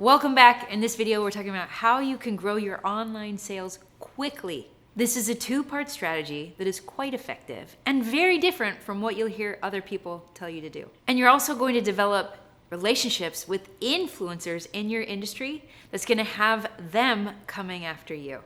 Welcome back. In this video, we're talking about how you can grow your online sales quickly. This is a two-part strategy that is quite effective and very different from what you'll hear other people tell you to do. And you're also going to develop relationships with influencers in your industry that's going to have them coming after you.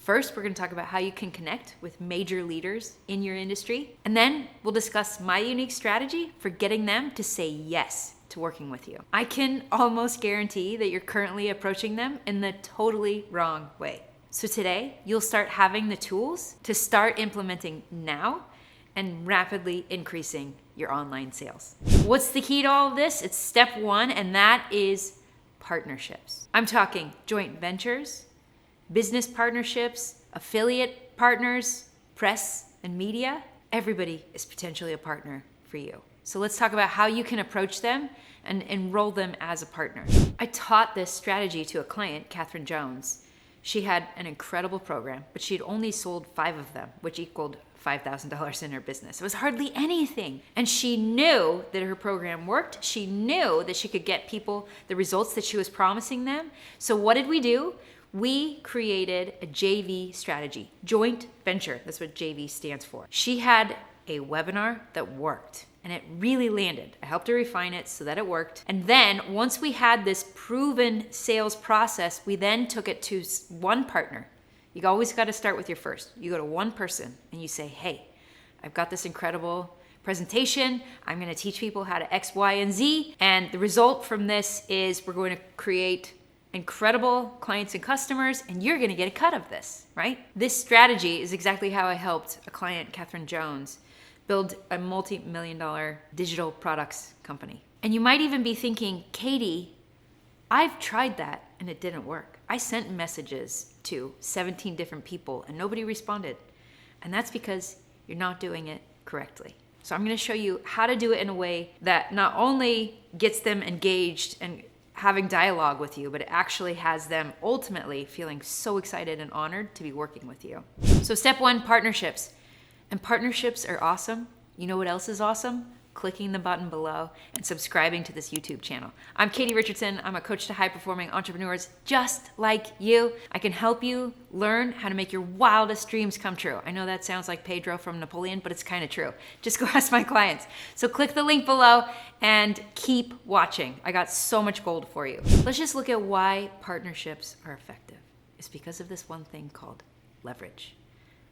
First, we're going to talk about how you can connect with major leaders in your industry, and then we'll discuss my unique strategy for getting them to say yes to working with you. I can almost guarantee that you're currently approaching them in the totally wrong way. So today, you'll start having the tools to start implementing now and rapidly increasing your online sales. What's the key to all of this? It's step one, and that is partnerships. I'm talking joint ventures, business partnerships, affiliate partners, press and media. Everybody is potentially a partner for you. So let's talk about how you can approach them and enroll them as a partner. I taught this strategy to a client, Catherine Jones. She had an incredible program, but she'd only sold 5 of them, which equaled $5,000 in her business. It was hardly anything. And she knew that her program worked. She knew that she could get people the results that she was promising them. So what did we do? We created a JV strategy, joint venture. That's what JV stands for. She had a webinar that worked and it really landed. I helped her refine it so that it worked. And then once we had this proven sales process, we then took it to one partner. You always got to start with your first. You go to one person and you say, hey, I've got this incredible presentation. I'm going to teach people how to X, Y, and Z. And the result from this is we're going to create incredible clients and customers, and you're going to get a cut of this, right? This strategy is exactly how I helped a client, Catherine Jones, build a multi-million-dollar digital products company. And you might even be thinking, Katie, I've tried that and it didn't work. I sent messages to 17 different people and nobody responded. And that's because you're not doing it correctly. So I'm going to show you how to do it in a way that not only gets them engaged and having dialogue with you, but it actually has them ultimately feeling so excited and honored to be working with you. So step one, partnerships. And partnerships are awesome. You know what else is awesome? Clicking the button below and subscribing to this YouTube channel. I'm Katie Richardson. I'm a coach to high-performing entrepreneurs just like you. I can help you learn how to make your wildest dreams come true. I know that sounds like Pedro from Napoleon, but it's kind of true. Just go ask my clients. So click the link below and keep watching. I got so much gold for you. Let's just look at why partnerships are effective. It's because of this one thing called leverage.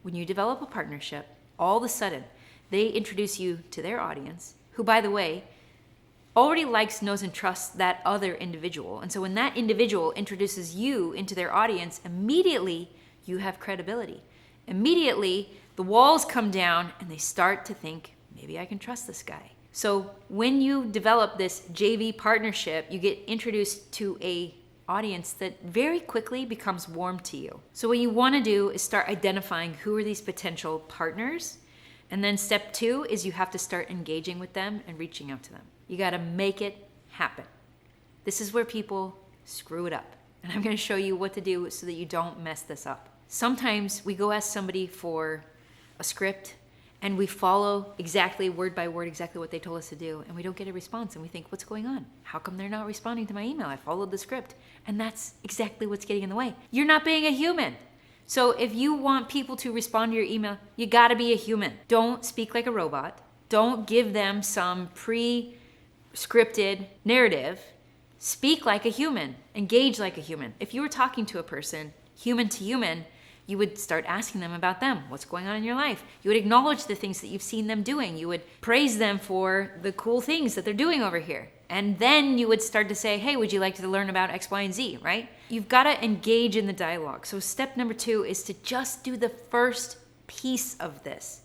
When you develop a partnership, all of a sudden, they introduce you to their audience, who, by the way, already likes, knows, and trusts that other individual. And so when that individual introduces you into their audience, immediately you have credibility. Immediately, the walls come down and they start to think, maybe I can trust this guy. So when you develop this JV partnership, you get introduced to a audience that very quickly becomes warm to you. So what you want to do is start identifying who are these potential partners. And then step 2 is you have to start engaging with them and reaching out to them. You got to make it happen. This is where people screw it up. And I'm going to show you what to do so that you don't mess this up. Sometimes we go ask somebody for a script and we follow exactly word by word exactly what they told us to do, and we don't get a response, and we think, what's going on? How come they're not responding to my email? I followed the script. And that's exactly what's getting in the way. You're not being a human. So if you want people to respond to your email, you gotta be a human. Don't speak like a robot. Don't give them some pre-scripted narrative. Speak like a human. Engage like a human. If you were talking to a person, human to human, you would start asking them about them. What's going on in your life? You would acknowledge the things that you've seen them doing. You would praise them for the cool things that they're doing over here. And then you would start to say, hey, would you like to learn about X, Y, and Z, right? You've got to engage in the dialogue. So step number 2 is to just do the first piece of this.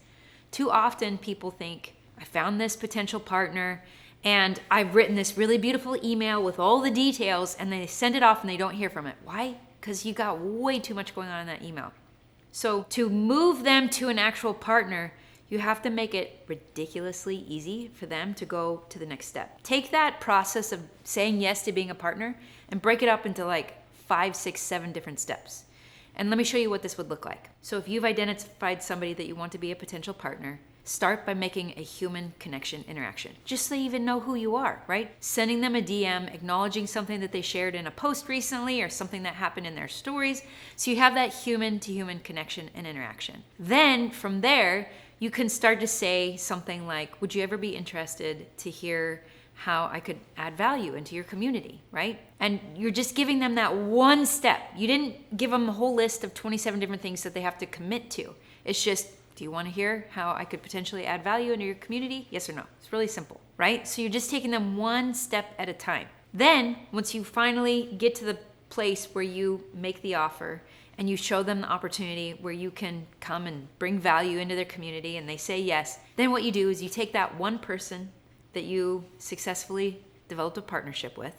Too often people think, I found this potential partner and I've written this really beautiful email with all the details, and they send it off and they don't hear from it. Why? Because you got way too much going on in that email. So to move them to an actual partner, you have to make it ridiculously easy for them to go to the next step. Take that process of saying yes to being a partner and break it up into like 5, 6, 7 different steps. And let me show you what this would look like. So if you've identified somebody that you want to be a potential partner, start by making a human connection interaction, just so they even know who you are, right? Sending them a DM, acknowledging something that they shared in a post recently or something that happened in their stories. So you have that human to human connection and interaction. Then from there, you can start to say something like, would you ever be interested to hear how I could add value into your community, right? And you're just giving them that one step. You didn't give them a whole list of 27 different things that they have to commit to. It's just, do you want to hear how I could potentially add value into your community? Yes or no? It's really simple, right? So you're just taking them one step at a time. Then, once you finally get to the place where you make the offer and you show them the opportunity where you can come and bring value into their community and they say yes, then what you do is you take that one person that you successfully developed a partnership with,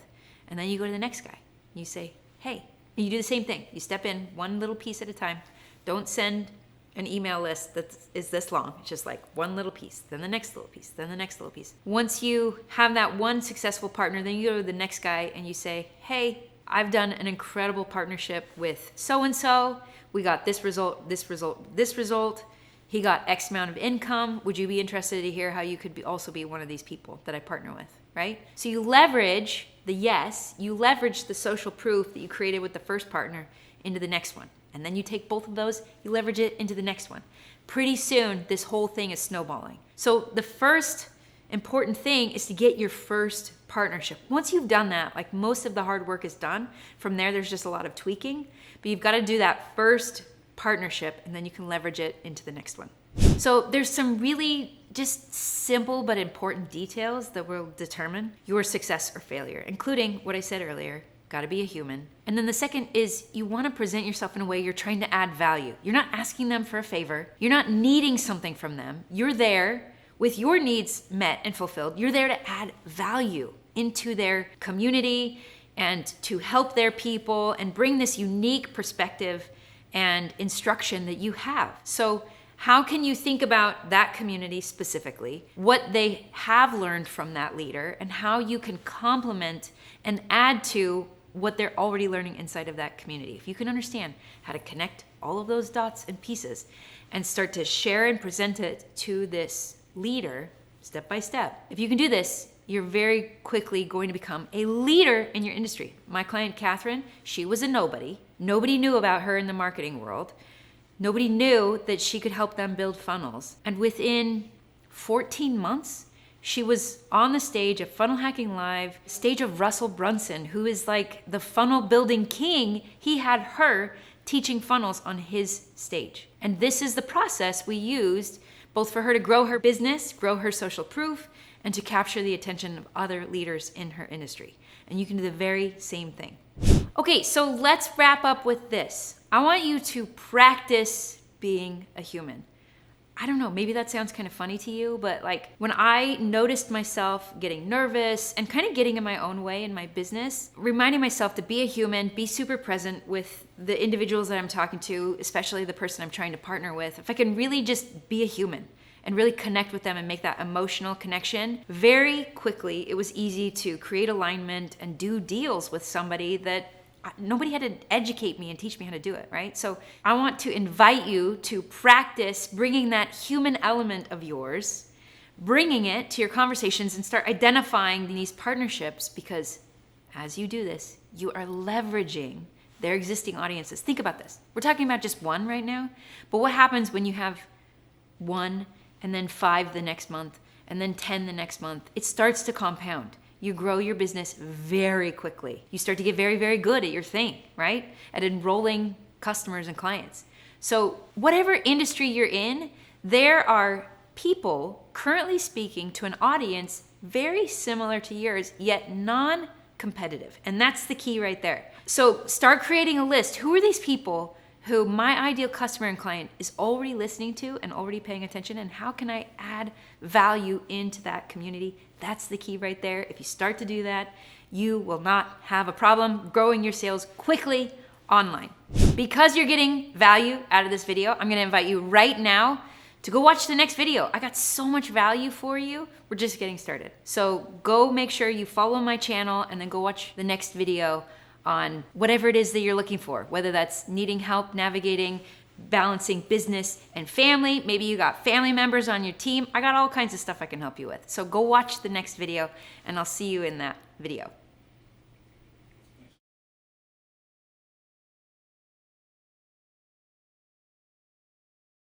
and then you go to the next guy. You say, hey, and you do the same thing. You step in one little piece at a time. Don't send an email list that is this long. It's just like one little piece, then the next little piece, then the next little piece. Once you have that one successful partner, then you go to the next guy and you say, hey, I've done an incredible partnership with so-and-so. We got this result, this result, this result. He got X amount of income. Would you be interested to hear how you could also be one of these people that I partner with, right? So you leverage the yes, you leverage the social proof that you created with the first partner into the next one. And then you take both of those, you leverage it into the next one. Pretty soon, this whole thing is snowballing. So the first important thing is to get your first partnership. Once you've done that, like most of the hard work is done. From there, there's just a lot of tweaking. But you've got to do that first partnership, and then you can leverage it into the next one. So there's some really just simple but important details that will determine your success or failure, including what I said earlier, got to be a human. And then the second is you want to present yourself in a way you're trying to add value. You're not asking them for a favor. You're not needing something from them. You're there with your needs met and fulfilled. You're there to add value into their community and to help their people and bring this unique perspective and instruction that you have. So how can you think about that community specifically, what they have learned from that leader, and how you can complement and add to what they're already learning inside of that community? If you can understand how to connect all of those dots and pieces and start to share and present it to this leader step by step, if you can do this, you're very quickly going to become a leader in your industry. My client, Catherine, she was a nobody. Nobody knew about her in the marketing world. Nobody knew that she could help them build funnels. And within 14 months, she was on the stage of Funnel Hacking Live, stage of Russell Brunson, who is like the funnel building king. He had her teaching funnels on his stage. And this is the process we used both for her to grow her business, grow her social proof, and to capture the attention of other leaders in her industry. And you can do the very same thing. Okay, so let's wrap up with this. I want you to practice being a human. I don't know, maybe that sounds kind of funny to you, but like when I noticed myself getting nervous and kind of getting in my own way in my business, reminding myself to be a human, be super present with the individuals that I'm talking to, especially the person I'm trying to partner with, if I can really just be a human and really connect with them and make that emotional connection, very quickly it was easy to create alignment and do deals with somebody that nobody had to educate me and teach me how to do it, right? So I want to invite you to practice bringing that human element of yours, bringing it to your conversations and start identifying these partnerships, because as you do this, you are leveraging their existing audiences. Think about this. We're talking about just one right now, but what happens when you have one and then 5 the next month and then 10 the next month? It starts to compound. You grow your business very quickly. You start to get very, very good at your thing, right? At enrolling customers and clients. So whatever industry you're in, there are people currently speaking to an audience very similar to yours, yet non-competitive. And that's the key right there. So start creating a list. Who are these people who my ideal customer and client is already listening to and already paying attention, and how can I add value into that community? That's the key right there. If you start to do that, you will not have a problem growing your sales quickly online. Because you're getting value out of this video, I'm gonna invite you right now to go watch the next video. I got so much value for you. We're just getting started. So go make sure you follow my channel and then go watch the next video on whatever it is that you're looking for, whether that's needing help navigating balancing business and family. Maybe you got family members on your team. I got all kinds of stuff I can help you with. So go watch the next video and I'll see you in that video.